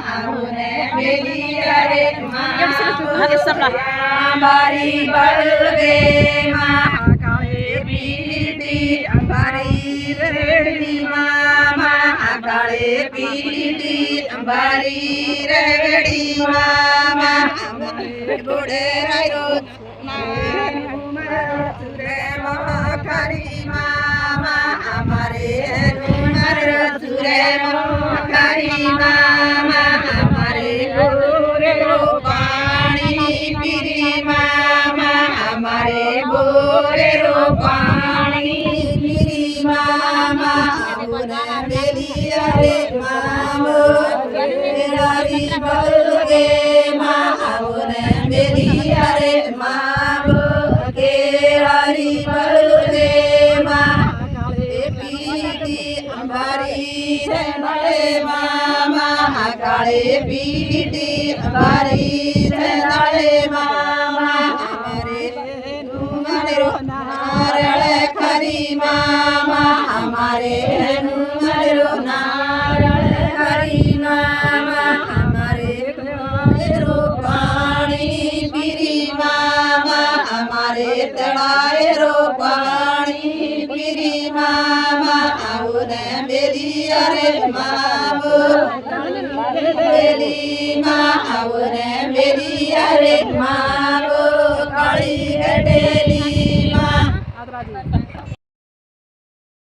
આવને મેલી અરે અંબારી બળગે માં કાળે પીડી અંબારી રેડી માં કાળે પીડી અંબારી રેડી માં બોડે રાયો કરી મામા અમારે નુનર સુરે કરી મામા અમારે બોરે પાણી પીરી મામા અમારે બોરે પાણી પીરી મામા આવના મેલી અરે મામો કેરારી બળગે માં આવના મેલી અરે મામો કેરારી બળગે માં પીડી અંબારી રે નળે મામા કાળે પીડી અંબારી રે નળે મામા અમારે નુમરો નારળ ખરી મામા અમારે નુમરો નારળ ખરી મામા અમારે પાણી પીરી મામા અમારે તળાયરો પાણી પીરી મામા આવને મેલી અરે મામો મેલી માં આવને મેલી અરે મામો